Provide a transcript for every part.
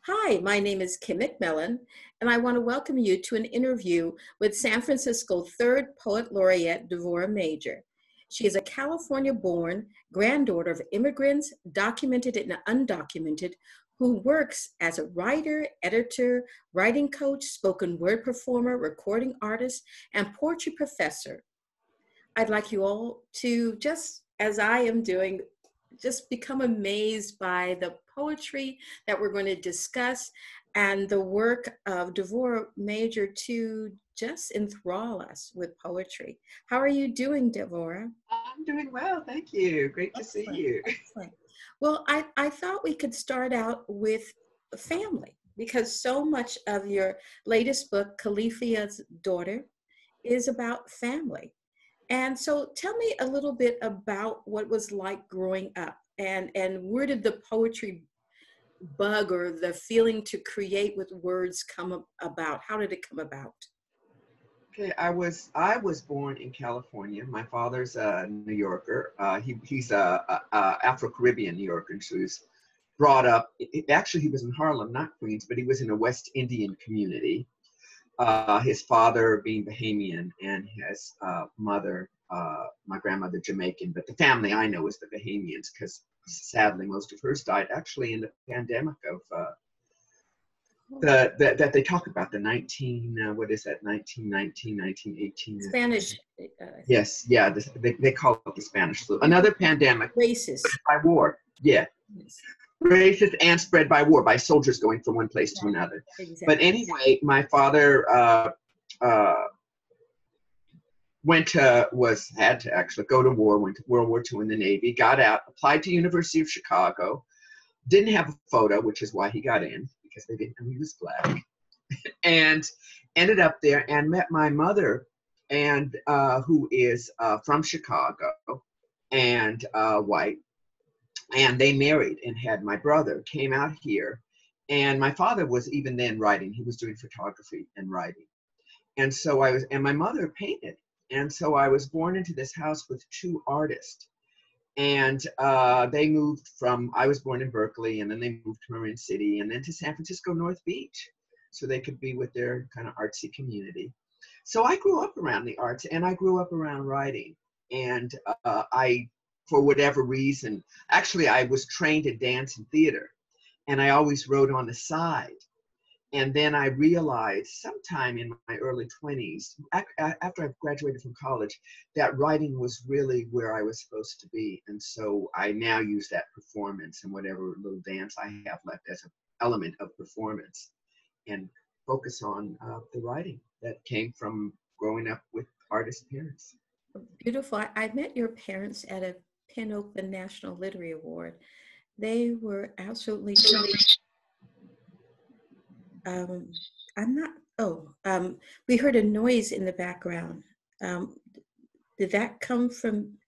Hi, my name is Kim McMillan, and I want to welcome you to an interview with San Francisco 3rd Poet Laureate devorah Major. She is a California-born granddaughter of immigrants, documented and undocumented, who works as a writer, editor, writing coach, spoken word performer, recording artist, and poetry professor. I'd like you all to, just as I am doing, just become amazed by the poetry that we're going to discuss and the work of devorah Major to just enthrall us with poetry. How are you doing, devorah? I'm doing well, thank you. Great to see you. Excellent. Well, I thought we could start out with family, because so much of your latest book, Califia's Daughter, is about family. And so tell me a little bit about what it was like growing up, and where did the poetry bug or the feeling to create with words come about? How did it come about? Okay, I was born in California. My father's a New Yorker. He's a Afro-Caribbean New Yorker, so he was brought up. Actually, he was in Harlem, not Queens, but he was in a West Indian community. His father being Bahamian and his mother, my grandmother, Jamaican. But the family I know is the Bahamians, because sadly most of hers died actually in the pandemic of that they talk about, the 1918. Spanish. Yes, yeah, they call it the Spanish flu. Another pandemic. Racist. By war, yeah. Yes. Racist and spread by war, by soldiers going from one place to another. Exactly. But anyway, my father had to actually go to war, went to World War II in the Navy, got out, applied to University of Chicago, didn't have a photo, which is why he got in, because they didn't know he was Black, and ended up there and met my mother, and who is from Chicago and white. And they married and had my brother, came out here. And my father was even then writing. He was doing photography and writing. And so and my mother painted. And so I was born into this house with two artists. And they moved I was born in Berkeley, and then they moved to Marin City, and then to San Francisco North Beach, so they could be with their kind of artsy community. So I grew up around the arts, and I grew up around writing. And for whatever reason, actually I was trained in dance and theater, and I always wrote on the side. And then I realized sometime in my early 20s, after I graduated from college, that writing was really where I was supposed to be. And so I now use that performance and whatever little dance I have left as an element of performance, and focus on the writing that came from growing up with artist parents. Beautiful. I met your parents at a Penn Oakland National Literary Award. They were absolutely we heard a noise in the background. Did that come from?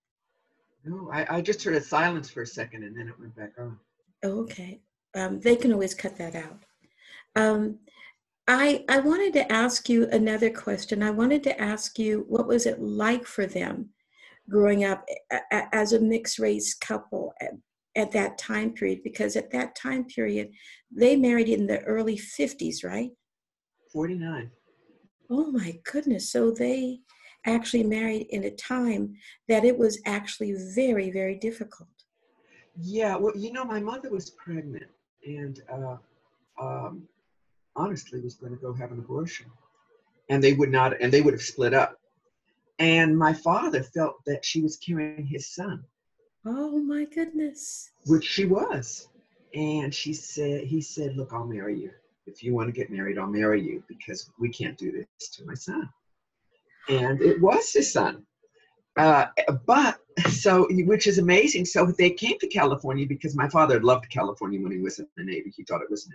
No, I just heard a silence for a second, and then it went back on. Oh, okay. They can always cut that out. I wanted to ask you another question. I wanted to ask you, what was it like for them growing up as a mixed race couple at that time period? Because at that time period, they married in the early 50s, right? 49. Oh my goodness. So they actually married in a time that it was actually very, very difficult. Yeah, well, my mother was pregnant, and honestly was going to go have an abortion, and they would have split up. And my father felt that she was carrying his son. Oh my goodness. Which she was. And he said, look, I'll marry you. If you want to get married, I'll marry you, because we can't do this to my son. And it was his son. Which is amazing. So they came to California because my father loved California when he was in the Navy. He thought it was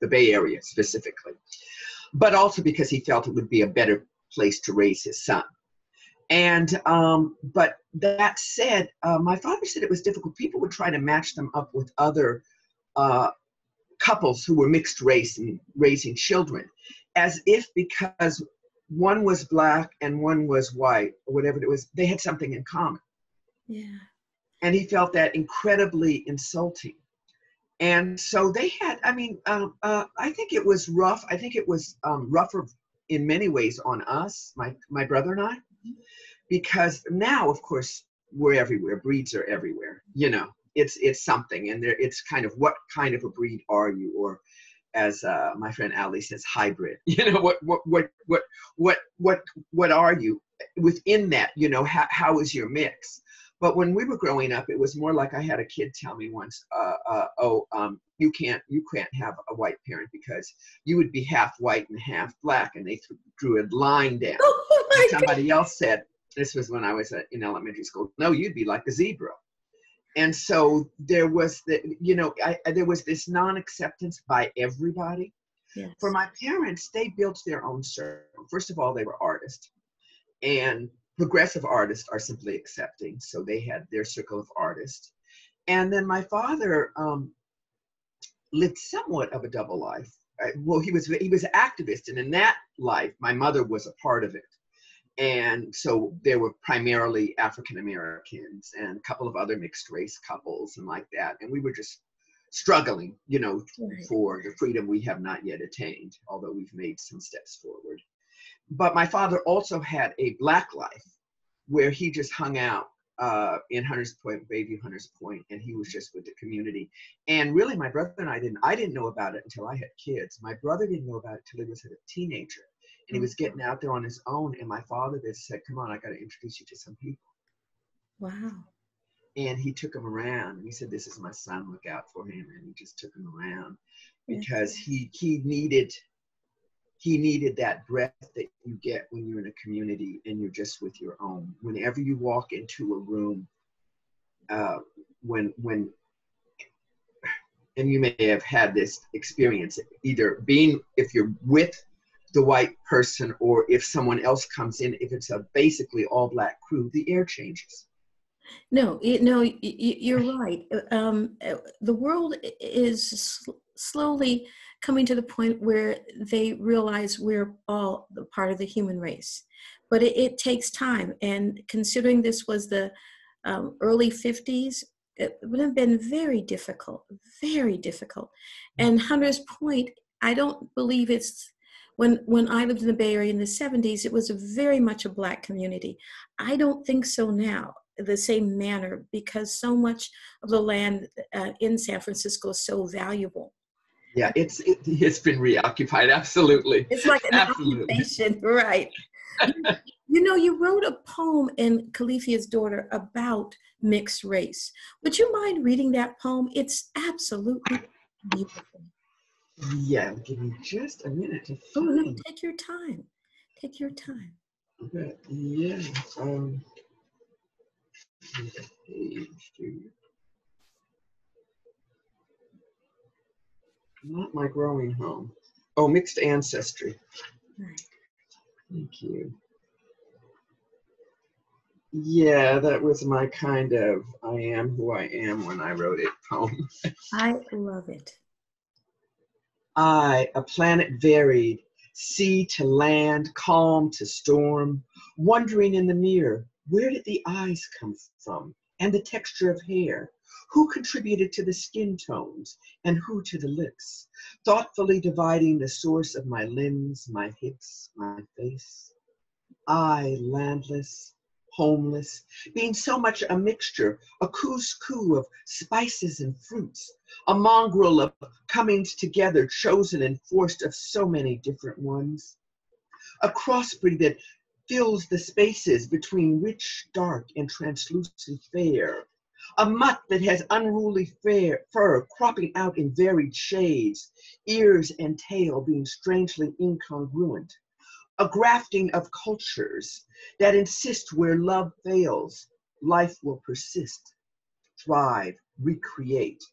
the Bay Area specifically, but also because he felt it would be a better place to raise his son. And, but that said, my father said it was difficult. People would try to match them up with other couples who were mixed race and raising children, as if because one was Black and one was white, or whatever it was, they had something in common. Yeah. And he felt that incredibly insulting. And so they had, I mean, I think it was rough. I think it was rougher in many ways on us, my brother and I, because now, of course, we're everywhere. Breeds are everywhere. You know, it's something, and it's kind of, what kind of a breed are you, or as my friend Ali says, hybrid. You know, what are you within that? You know, how is your mix? But when we were growing up, it was more like, I had a kid tell me once, you can't have a white parent because you would be half white and half black, and they drew a line down. Oh my And somebody else said, this was when I was in elementary school, no, you'd be like a zebra. And so there was there was this non-acceptance by everybody. Yes. For my parents, they built their own circle. First of all, they were artists, and progressive artists are simply accepting. So they had their circle of artists. And then my father lived somewhat of a double life. Well, he was an activist, and in that life, my mother was a part of it. And so there were primarily African Americans and a couple of other mixed race couples and like that. And we were just struggling, you know, Right. for the freedom we have not yet attained, although we've made some steps forward. But my father also had a Black life where he just hung out in Hunters Point, Bayview, Hunters Point, and he was just with the community. And really, my brother and I didn't know about it until I had kids. My brother didn't know about it until he was a teenager. And he was getting out there on his own. And my father just said, come on, I got to introduce you to some people. Wow. And he took him around. And he said, this is my son, look out for him. And he just took him around because he needed that breath that you get when you're in a community and you're just with your own. Whenever you walk into a room, and you may have had this experience, either if you're with the white person, or if someone else comes in, if it's a basically all Black crew, the air changes. No, you're right. The world is slowly coming to the point where they realize we're all part of the human race. But it takes time. And considering this was the early 50s, it would have been very difficult, very difficult. And Hunters Point, I don't believe it's, when I lived in the Bay Area in the 70s, it was very much a Black community. I don't think so now, the same manner, because so much of the land in San Francisco is so valuable. Yeah, it's been reoccupied, absolutely. It's like an absolutely. occupation, right? You know, you wrote a poem in Califia's Daughter about mixed race. Would you mind reading that poem? It's absolutely beautiful. Yeah, give me just a minute to Oh, find. no, take your time. Take your time. Okay. Yeah. Not my growing home. Oh, mixed ancestry. Right. Thank you. Yeah, that was my kind of I am who I am when I wrote it poem. I love it. I, a planet varied, sea to land, calm to storm, wondering in the mirror, where did the eyes come from, and the texture of hair? Who contributed to the skin tones, and who to the lips? Thoughtfully dividing the source of my limbs, my hips, my face. I, landless, homeless, being so much a mixture, a couscous of spices and fruits, a mongrel of comings together, chosen and forced of so many different ones. A crossbreed that fills the spaces between rich, dark, and translucent fair. A mutt that has unruly fur cropping out in varied shades, ears and tail being strangely incongruent. A grafting of cultures that insist where love fails, life will persist, thrive, recreate.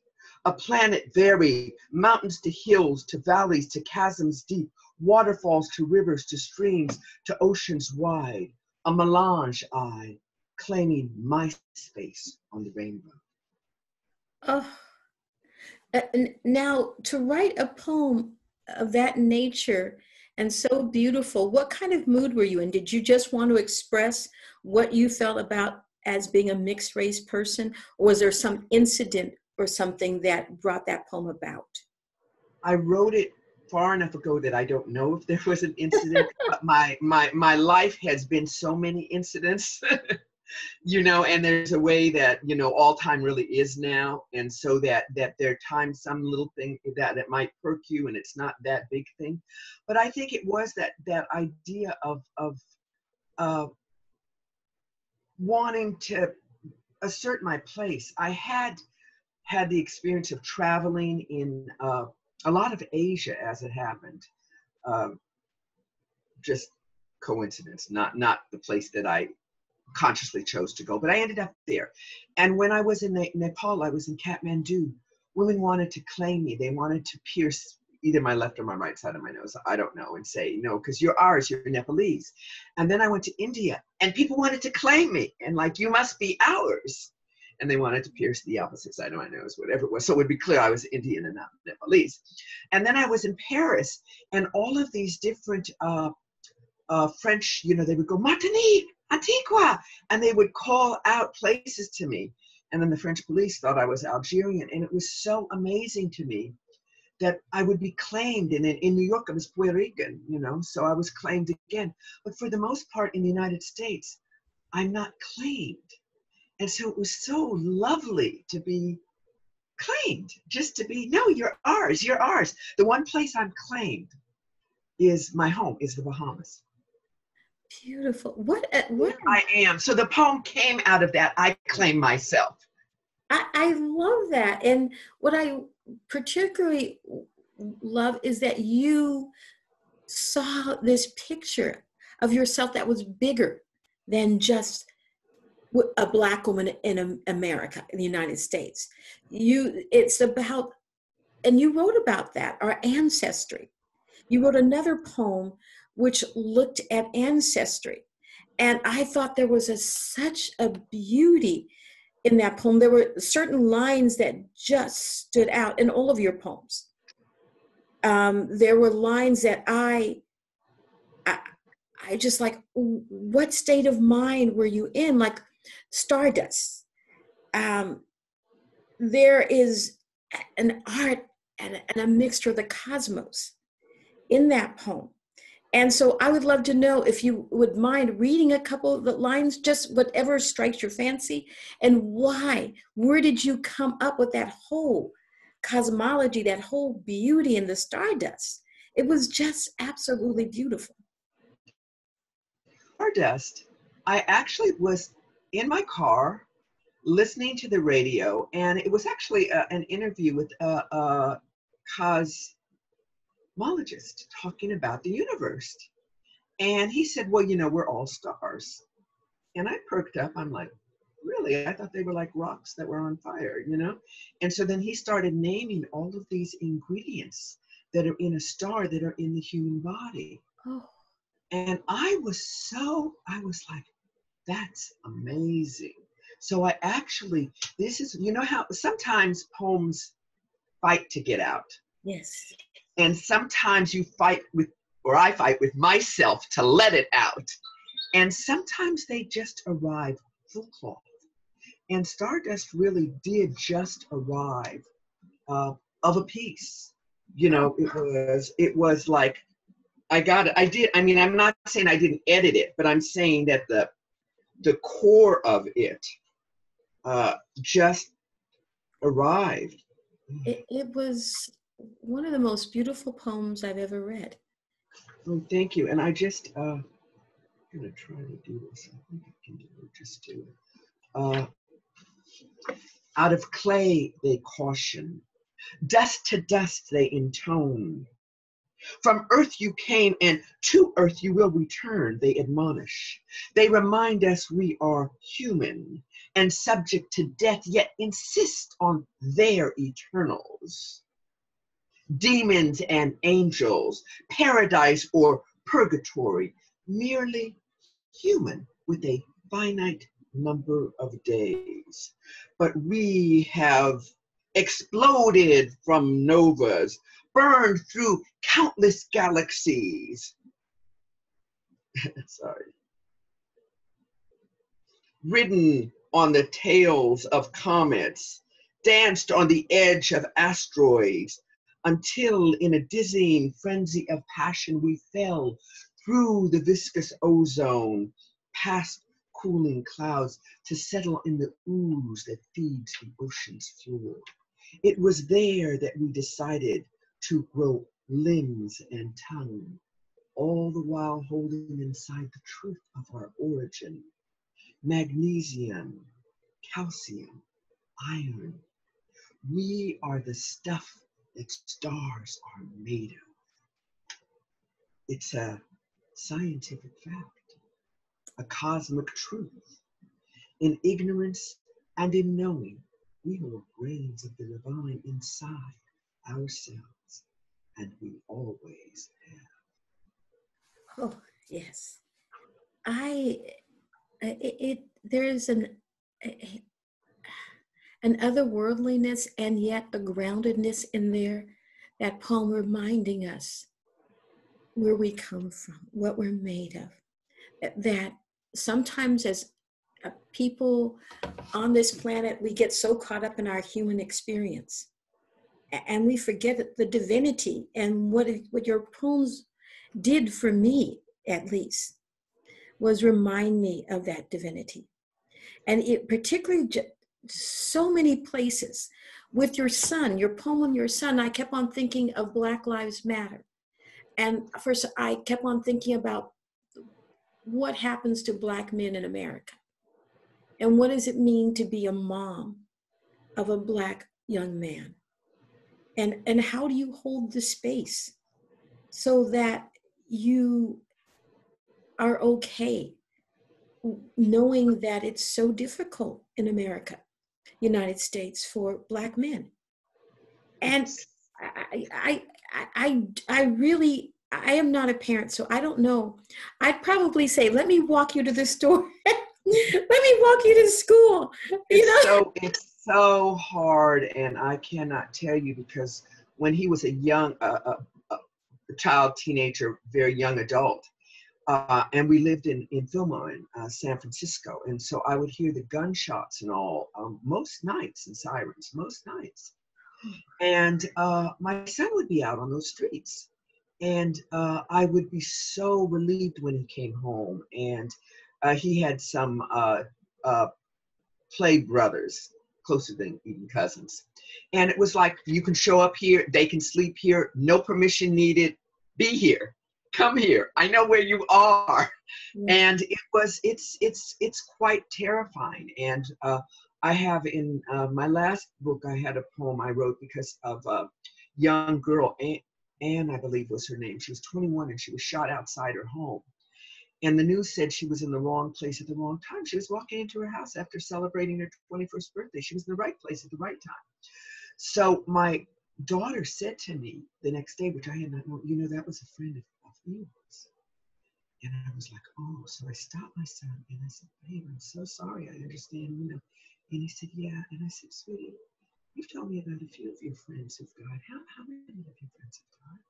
A planet varied, mountains to hills, to valleys, to chasms deep, waterfalls to rivers, to streams, to oceans wide. A melange, I, claiming my space on the rainbow. Oh, now to write a poem of that nature and so beautiful, what kind of mood were you in? Did you just want to express what you felt about as being a mixed race person? Or was there some incident or something that brought that poem about? I wrote it far enough ago that I don't know if there was an incident, but my life has been so many incidents, you know, and there's a way that, you know, all time really is now. And so that there are times some little thing that might perk you and it's not that big thing. But I think it was that idea of wanting to assert my place. I had the experience of traveling in a lot of Asia as it happened. Just coincidence, not the place that I consciously chose to go, but I ended up there. And when I was in Nepal, I was in Kathmandu, women wanted to claim me. They wanted to pierce either my left or my right side of my nose, I don't know, and say, no, because you're ours, you're Nepalese. And then I went to India and people wanted to claim me and like, you must be ours. And they wanted to pierce the opposite side of my nose, whatever it was. So it would be clear I was Indian and not Nepalese. And then I was in Paris and all of these different French, you know, they would go, Martinique, Antigua, and they would call out places to me. And then the French police thought I was Algerian. And it was so amazing to me that I would be claimed. And in New York, I was Puerto Rican, you know, so I was claimed again. But for the most part in the United States, I'm not claimed. And so it was so lovely to be claimed, just to be, no, you're ours, you're ours. The one place I'm claimed is my home, is the Bahamas. Beautiful. What I am. So the poem came out of that. I claim myself. I love that. And what I particularly love is that you saw this picture of yourself that was bigger than just a Black woman in America, in the United States. It's about, and you wrote about that, our ancestry. You wrote another poem which looked at ancestry. And I thought there was such a beauty in that poem. There were certain lines that just stood out in all of your poems. There were lines that I just like, what state of mind were you in? Like stardust. There is an art and a mixture of the cosmos in that poem. And so I would love to know if you would mind reading a couple of the lines, just whatever strikes your fancy, and why. Where did you come up with that whole cosmology, that whole beauty in the stardust? It was just absolutely beautiful. Stardust, I actually was in my car listening to the radio, and it was actually an interview with a cosmologist talking about the universe. And he said, well, you know, we're all stars. And I perked up. I'm like, really? I thought they were like rocks that were on fire, you know? And so then he started naming all of these ingredients that are in a star that are in the human body. Oh. And I was like, that's amazing. So I actually, this is, you know how sometimes poems fight to get out. Yes. And sometimes you fight with, or I fight with myself to let it out. And sometimes they just arrive full cloth. And Stardust really did just arrive of a piece. You know, it was like, I mean, I'm not saying I didn't edit it, but I'm saying that the core of it just arrived. It was one of the most beautiful poems I've ever read. Oh, thank you. And I just, I'm gonna try to do this. I think I can just do it. Out of clay they caution, dust to dust they intone. From earth you came, and to earth you will return, they admonish. They remind us we are human and subject to death, yet insist on their eternals. Demons and angels, paradise or purgatory, merely human with a finite number of days. But we have exploded from novas, burned through countless galaxies. Sorry. Ridden on the tails of comets, danced on the edge of asteroids until in a dizzying frenzy of passion we fell through the viscous ozone, past cooling clouds to settle in the ooze that feeds the ocean's floor. It was there that we decided to grow limbs and tongue, all the while holding inside the truth of our origin. Magnesium, calcium, iron. We are the stuff that stars are made of. It's a scientific fact, a cosmic truth. In ignorance and in knowing, we hold grains of the divine inside ourselves, and we always have. Oh, yes. There's an otherworldliness and yet a groundedness in there, that poem reminding us where we come from, what we're made of. That sometimes as people on this planet, we get so caught up in our human experience and we forget the divinity. And what your poems did for me, at least, was remind me of that divinity. And it particularly so many places with your son, your poem on your son, I kept on thinking of Black Lives Matter. And first I kept on thinking about what happens to Black men in America. And what does it mean to be a mom of a Black young man? And how do you hold the space so that you are okay knowing that it's so difficult in America, United States, for Black men? And I really, I am not a parent, so I don't know. I'd probably say, let me walk you to the store. Let me walk you to school. It's so hard, and I cannot tell you, because when he was a young, a child, teenager, very young adult, and we lived in Fillmore, in San Francisco, and so I would hear the gunshots and all most nights, and sirens most nights, and my son would be out on those streets, and I would be so relieved when he came home, and he had some play brothers, closer than even cousins. And it was like, you can show up here, they can sleep here, no permission needed, be here, come here, I know where you are. And it's quite terrifying. And I have in my last book, I had a poem I wrote because of a young girl, Anne, I believe was her name. She was 21 and she was shot outside her home. And the news said she was in the wrong place at the wrong time. She was walking into her house after celebrating her 21st birthday. She was in the right place at the right time. So my daughter said to me the next day, which I had not known, that was a friend of yours. And I was like, oh. So I stopped my son and I said, babe, I'm so sorry. I understand, And he said, yeah. And I said, sweetie, you've told me about a few of your friends who've died. How many of your friends have died?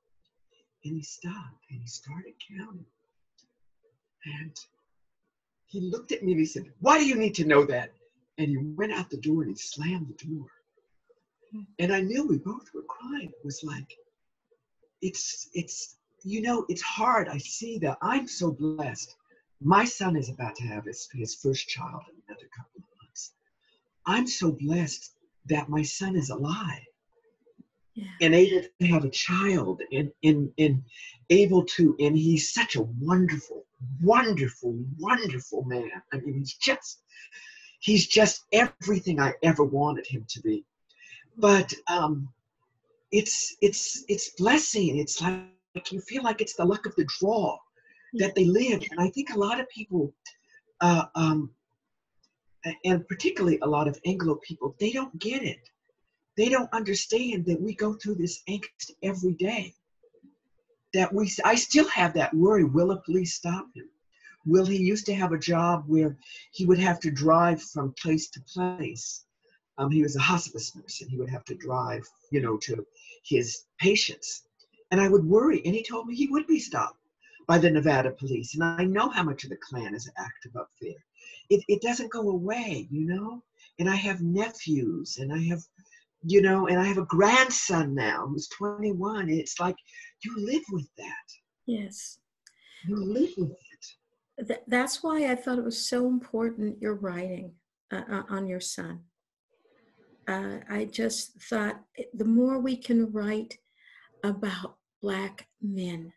And he stopped and he started counting. And he looked at me and he said, why do you need to know that? And he went out the door and he slammed the door. And I knew we both were crying. It was like, it's hard. I see that. I'm so blessed. My son is about to have his first child in another couple of months. I'm so blessed that my son is alive. Yeah. And able to have a child and able to, and he's such a wonderful, wonderful, wonderful man. I mean, he's just everything I ever wanted him to be. But it's blessing. It's like you feel like it's the luck of the draw that they live. And I think a lot of people, and particularly a lot of Anglo people, they don't get it. They don't understand that we go through this angst every day. I still have that worry. Will the police stop him? Will he used to have a job where he would have to drive from place to place? He was a hospice nurse and he would have to drive, to his patients. And I would worry. And he told me he would be stopped by the Nevada police. And I know how much of the Klan is active up there. It doesn't go away, And I have nephews and I have you know, and I have a grandson now who's 21. It's like, you live with that. Yes. You live with it. That's why I thought it was so important you're writing on your son. I just thought the more we can write about Black men,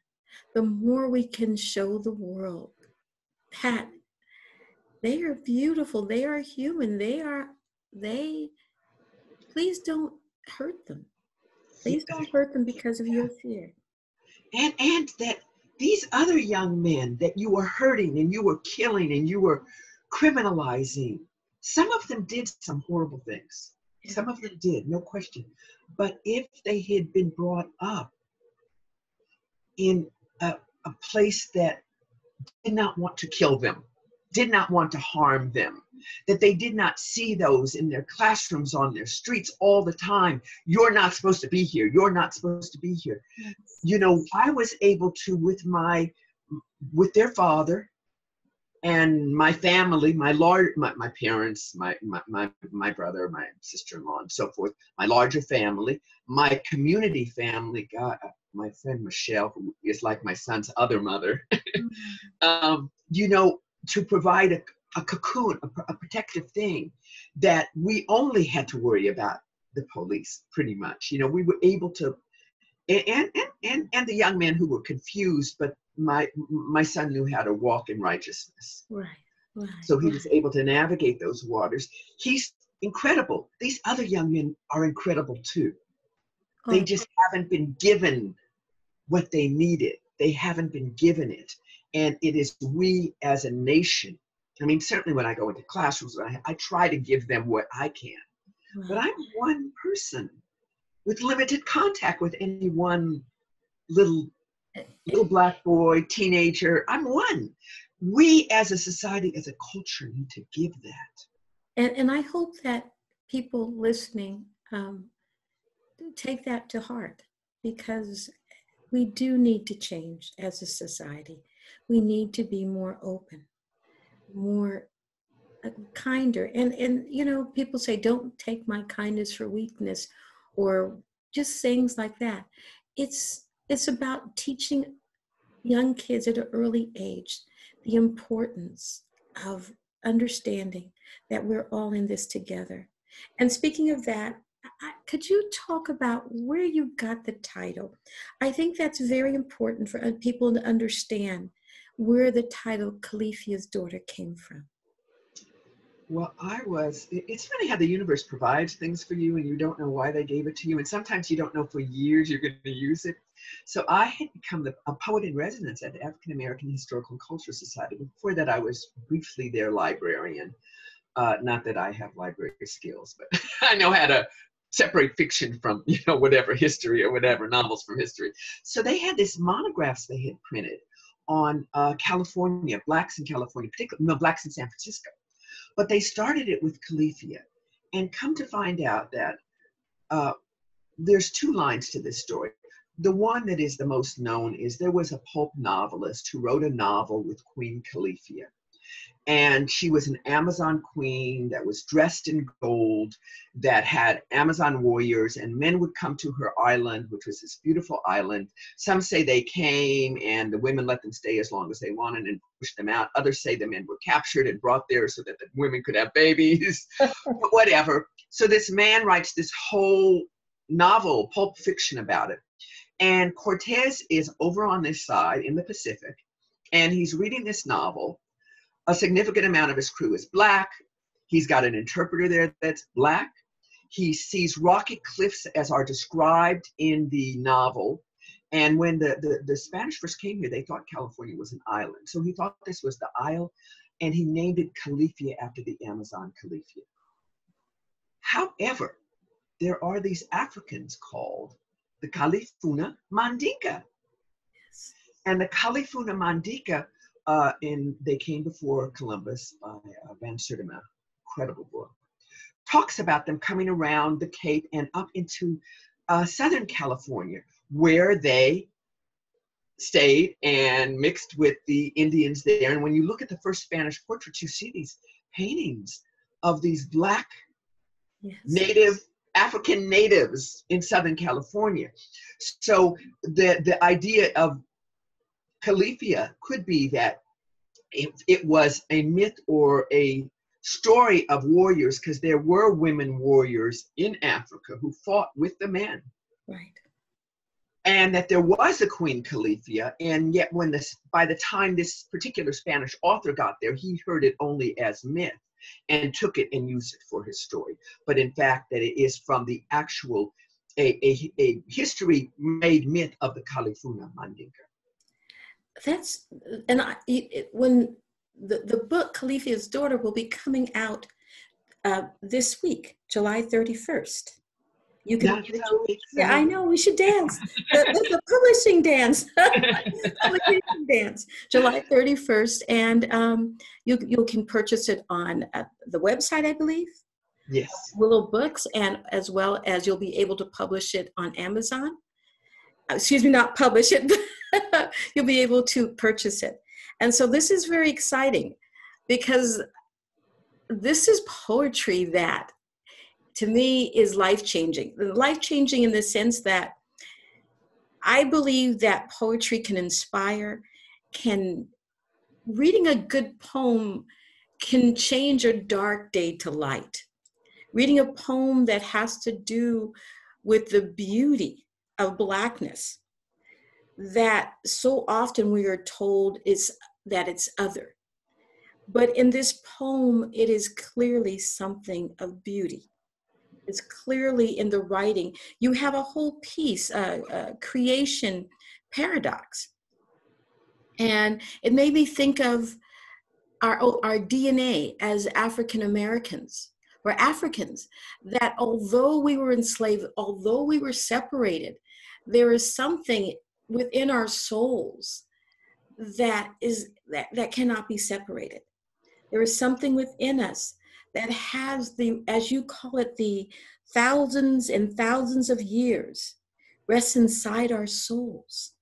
the more we can show the world that they are beautiful, they are human, please don't hurt them. Please don't hurt them because of your fear. And that these other young men that you were hurting and you were killing and you were criminalizing, some of them did some horrible things. Yeah. Some of them did, no question. But if they had been brought up in a place that did not want to kill them, did not want to harm them, that they did not see those in their classrooms, on their streets all the time. You're not supposed to be here. You're not supposed to be here. Yes. You know, I was able to, with their father and my family, my parents, my brother, my sister-in-law, and so forth, my larger family, my community family, God, my friend Michelle, who is like my son's other mother, you know, to provide a cocoon, a protective thing that we only had to worry about the police, pretty much. You know, we were able to, and the young men who were confused, but my son knew how to walk in righteousness. Right. So he was able to navigate those waters. He's incredible. These other young men are incredible too. They just haven't been given what they needed. They haven't been given it. And it is we as a nation. I mean, certainly when I go into classrooms, I try to give them what I can. Wow. But I'm one person with limited contact with any one little Black boy, teenager. I'm one. We as a society, as a culture, need to give that. And I hope that people listening take that to heart, because we do need to change as a society. We need to be more open, more kinder. And you know, people say, don't take my kindness for weakness, or just things like that. It's about teaching young kids at an early age the importance of understanding that we're all in this together. And speaking of that, could you talk about where you got the title? I think that's very important for people to understand where the title Califia's Daughter came from. Well, it's funny how the universe provides things for you and you don't know why they gave it to you. And sometimes you don't know for years you're going to use it. So I had become a poet in residence at the African American Historical and Cultural Society. Before that, I was briefly their librarian. Not that I have library skills, but I know how to separate fiction from, you know, whatever history or whatever, novels from history. So they had this monographs they had printed on California, Blacks in California, particularly, no, Blacks in San Francisco. But they started it with califia, and come to find out that there's two lines to this story. The one that is the most known is there was a pulp novelist who wrote a novel with Queen Califia. And she was an Amazon queen that was dressed in gold, that had Amazon warriors, and men would come to her island, which was this beautiful island. Some say they came and the women let them stay as long as they wanted and pushed them out. Others say the men were captured and brought there so that the women could have babies, but whatever. So this man writes this whole novel, pulp fiction about it. And Cortez is over on this side in the Pacific, and he's reading this novel. A significant amount of his crew is Black. He's got an interpreter there that's Black. He sees rocky cliffs as are described in the novel. And when the Spanish first came here, they thought California was an island. So he thought this was the isle, and he named it Califia after the Amazon califia. However, there are these Africans called the Califuna Mandinka. Yes. And the Califuna Mandinka, they came before Columbus by Van Sertima, incredible book, talks about them coming around the Cape and up into Southern California, where they stayed and mixed with the Indians there. And when you look at the first Spanish portraits, you see these paintings of these Black, yes, native African natives in Southern California. So the idea of califia could be that it was a myth or a story of warriors, because there were women warriors in Africa who fought with the men. Right. And that there was a Queen Califia, and yet by the time this particular Spanish author got there, he heard it only as myth and took it and used it for his story. But in fact, that it is from the actual, a history-made myth of the Kalifuna Mandinka. That's, and when the book Califia's Daughter will be coming out this week, July 31st. You can, yeah, I know, we should dance. The publishing dance, publication dance, July 31st, and you can purchase it on the website, I believe. Yes. Willow Books, and as well as you'll be able to publish it on Amazon. Excuse me, not publish it. You'll be able to purchase it, and so this is very exciting because this is poetry that, to me, is life-changing. Life-changing in the sense that I believe that poetry can inspire, reading a good poem can change a dark day to light. Reading a poem that has to do with the beauty of Blackness, that so often we are told that it's other. But in this poem, it is clearly something of beauty. It's clearly in the writing. You have a whole piece, creation paradox. And it made me think of our DNA as African Americans or Africans, that although we were enslaved, although we were separated, there is something within our souls that cannot be separated. There is something within us that has as you call it, the thousands and thousands of years rests inside our souls.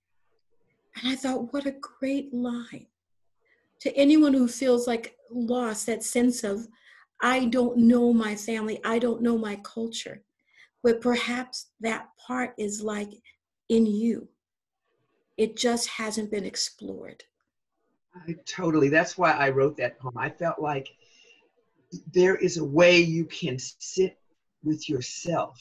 And I thought, what a great line. To anyone who feels like lost, that sense of, I don't know my family, I don't know my culture, but perhaps that part is like in you. It just hasn't been explored. Totally. That's why I wrote that poem. I felt like there is a way you can sit with yourself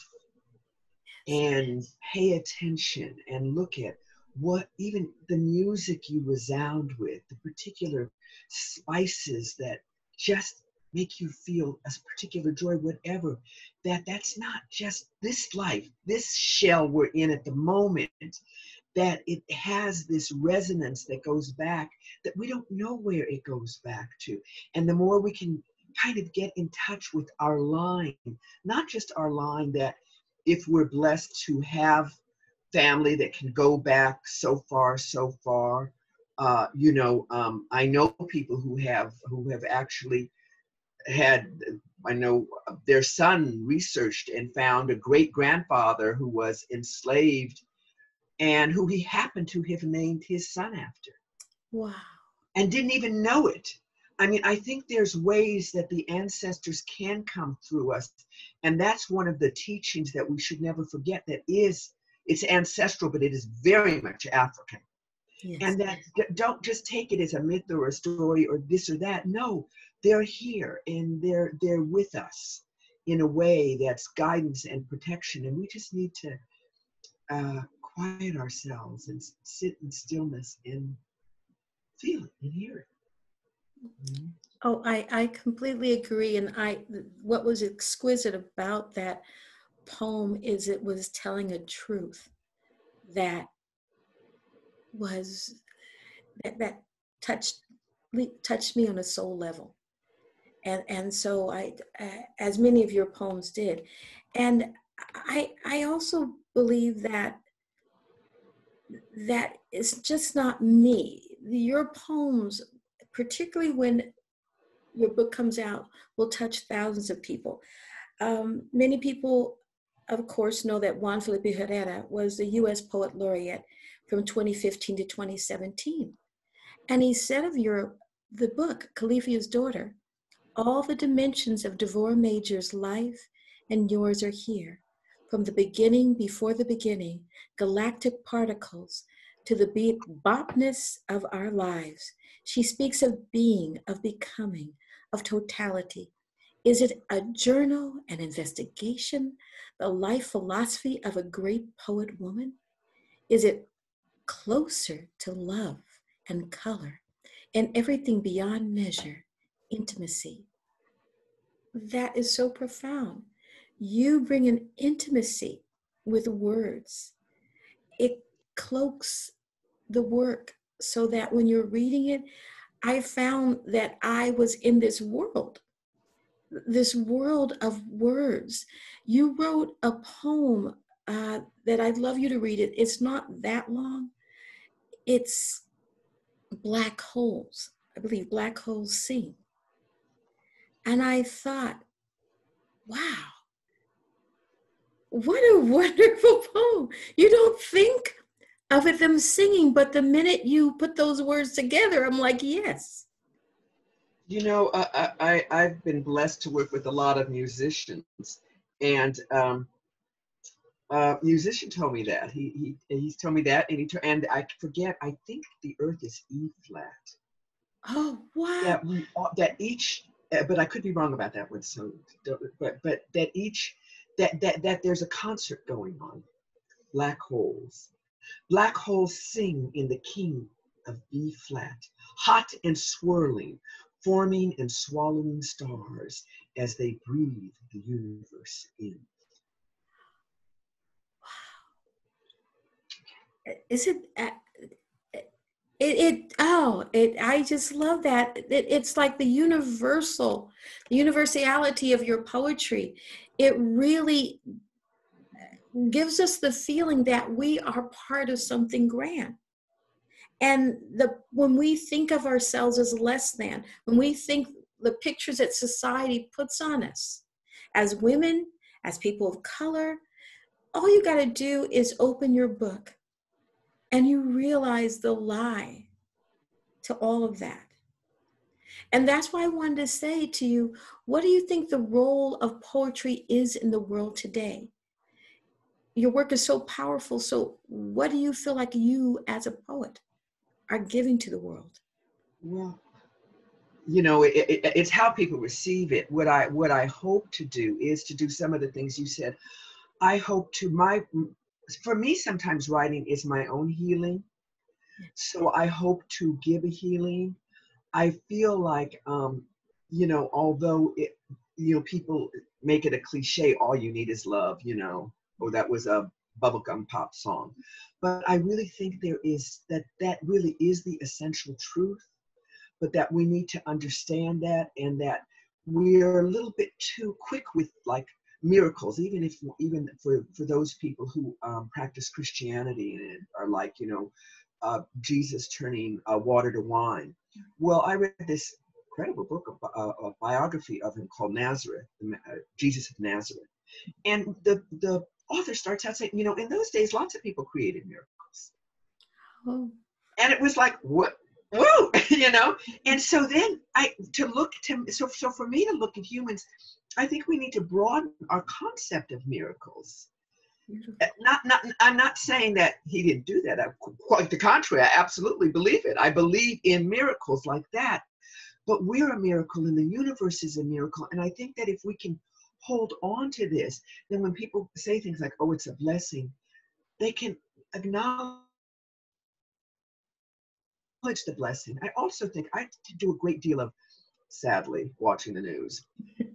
and pay attention and look at what even the music you resound with, the particular spices that just make you feel a particular joy, whatever, that's not just this life, this shell we're in at the moment, that it has this resonance that goes back, that we don't know where it goes back to. And the more we can kind of get in touch with our line, not just our line that if we're blessed to have family that can go back so far, I know people who have actually had, I know their son researched and found a great grandfather who was enslaved and who he happened to have named his son after. Wow. And didn't even know it. I mean, I think there's ways that the ancestors can come through us. And that's one of the teachings that we should never forget, that it's ancestral, but it is very much African. Yes. And that don't just take it as a myth or a story or this or that. No, they're here and they're with us in a way that's guidance and protection. And we just need to quiet ourselves and sit in stillness and feel it and hear it. Mm-hmm. Oh, I completely agree. And what was exquisite about that poem is it was telling a truth that touched me on a soul level. And so as many of your poems did. And I also believe that it's just not me. Your poems, particularly when your book comes out, will touch thousands of people. Many people, of course, know that Juan Felipe Herrera was the U.S. Poet Laureate from 2015 to 2017. And he said of the book, Califia's Daughter, all the dimensions of Devorah Major's life and yours are here. From the beginning, before the beginning, galactic particles to the bopness of our lives. She speaks of being, of becoming, of totality. Is it a journal, an investigation, the life philosophy of a great poet woman? Is it closer to love and color and everything beyond measure, intimacy? That is so profound. You bring an intimacy with words. It cloaks the work so that when you're reading it, I found that I was in this world of words. You wrote a poem that I'd love you to read it. It's not that long. It's Black Holes. I believe Black Holes Sing. And I thought, wow, what a wonderful poem. You don't think of it them singing, but the minute you put those words together, I'm like, yes. You know, I've been blessed to work with a lot of musicians, and musician told me that he's told me that, and I forget. I think the Earth is E flat. Oh wow! That each, but I could be wrong about that one. So, but that each that there's a concert going on. Black holes. Black holes sing in the key of B flat, hot and swirling, forming and swallowing stars as they breathe the universe in. Is it? I just love that. It's like the universality of your poetry. It really gives us the feeling that we are part of something grand. And when we think of ourselves as less than, when we think the pictures that society puts on us as women, as people of color, all you got to do is open your book and you realize the lie to all of that. And that's why I wanted to say to you, what do you think the role of poetry is in the world today? Your work is so powerful. So what do you feel like you as a poet are giving to the world? Well, you know, it's how people receive it. What I hope to do is to do some of the things you said. I hope for me, sometimes writing is my own healing. So I hope to give a healing. I feel like, you know, although people make it a cliche, all you need is love, you know, or that was a bubblegum pop song. But I really think there is that really is the essential truth, but that we need to understand that, and that we are a little bit too quick with like miracles, even for those people who practice Christianity and are like, you know, Jesus turning water to wine. Well, I read this incredible book, a biography of him called Nazareth, Jesus of Nazareth. And the author starts out saying, you know, in those days, lots of people created miracles. Oh. And it was like, what? Whoa, you know? And so then so for me to look at humans, I think we need to broaden our concept of miracles. I'm not saying that he didn't do that. Quite the contrary, I absolutely believe it. I believe in miracles like that. But we're a miracle and the universe is a miracle. And I think that if we can hold on to this, then when people say things like, oh, it's a blessing, they can acknowledge the blessing. I also think I do a great deal of, sadly, watching the news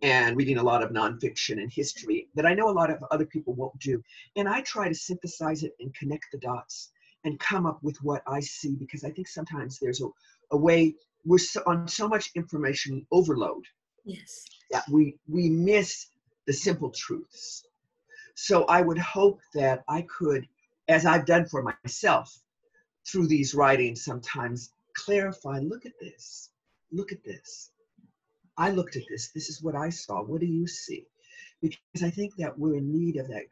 and reading a lot of nonfiction and history that I know a lot of other people won't do. And I try to synthesize it and connect the dots and come up with what I see, because I think sometimes there's a way we're on so much information overload. Yes. That we miss the simple truths. So I would hope that I could, as I've done for myself through these writings, sometimes clarify, look at this, look at this. I looked at this. This is what I saw. What do you see? Because I think that we're in need of that,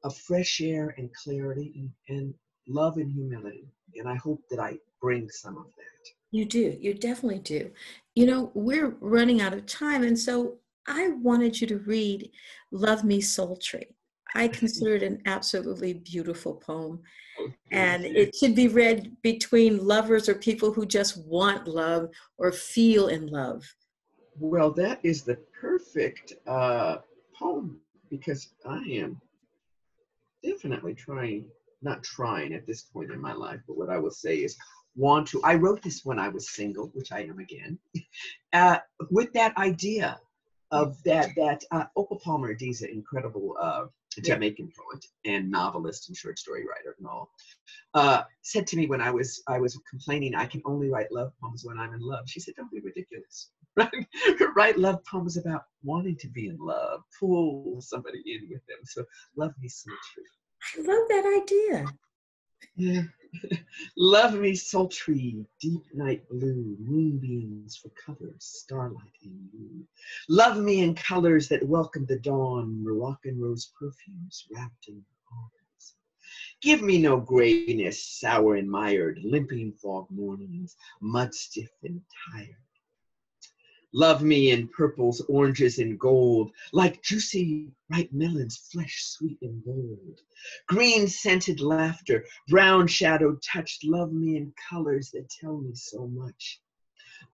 of fresh air and clarity and love and humility. And I hope that I bring some of that. You do. You definitely do. You know, we're running out of time. And so I wanted you to read Love Me Sultry. I consider it an absolutely beautiful poem. Oh, thank And you. it should be read between lovers or people who just want love or feel in love. Well, that is the perfect poem because I am definitely trying, not trying at this point in my life, but what I will say is want to. I wrote this when I was single, which I am again, uh, with that idea of that Opal Palmer Dee's an incredible Yeah. Jamaican poet and novelist and short story writer and all. Said to me when I was complaining I can only write love poems when I'm in love. She said, "Don't be ridiculous. Write love poems about wanting to be in love. Pull somebody in with them. So love me sultry. I love that idea. Yeah. Love me sultry, deep night blue, moonbeams for covers, starlight in you. Love me in colors that welcome the dawn, Moroccan rose perfumes wrapped in almonds. Give me no grayness, sour and mired, limping fog mornings, mud stiff and tired. Love me in purples, oranges, and gold, like juicy ripe melons, flesh sweet and bold. Green scented laughter, brown shadowed touch, love me in colors that tell me so much.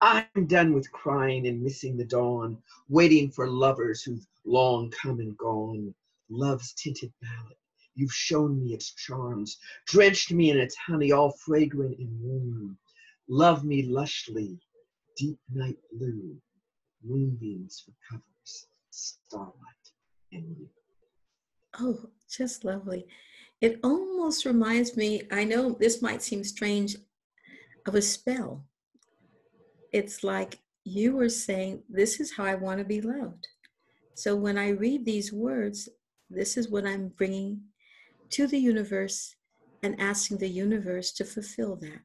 I'm done with crying and missing the dawn, waiting for lovers who've long come and gone. Love's tinted ballad, you've shown me its charms, drenched me in its honey, all fragrant and warm. Love me lushly, deep night blue, moonbeams for covers, starlight and you. Oh, just lovely. It almost reminds me, I know this might seem strange, of a spell. It's like you were saying, this is how I want to be loved. So when I read these words, this is what I'm bringing to the universe and asking the universe to fulfill that.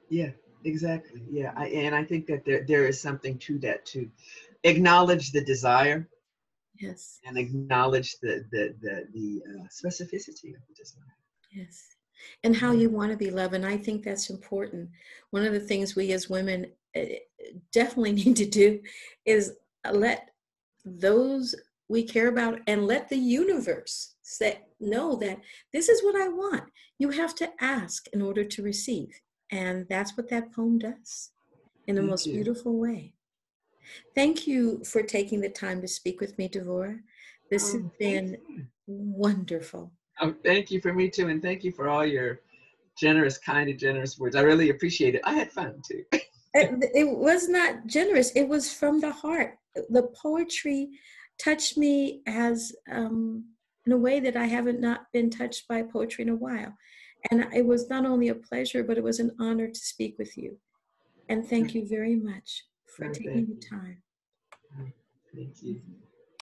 Yeah, exactly. Yeah, and I think that there is something to that too. Acknowledge the desire Yes, and acknowledge the specificity of the desire. yes. And how Yeah. you want to be loved. And I think that's important. One of the things we as women definitely need to do is let those we care about and let the universe say, know that this is what I want. You have to ask in order to receive. And that's what that poem does in the Thank most you. beautiful way. Thank you for taking the time to speak with me, Devorah. This has Thank been you. wonderful. Thank you for me too, and thank you for all your generous, kind and generous words. I really appreciate it. I had fun too. It was not generous. It was from the heart. The poetry touched me as in a way that I haven't not been touched by poetry in a while. And it was not only a pleasure, but it was an honor to speak with you. And thank you very much for Oh, taking thank the you. time. Thank you.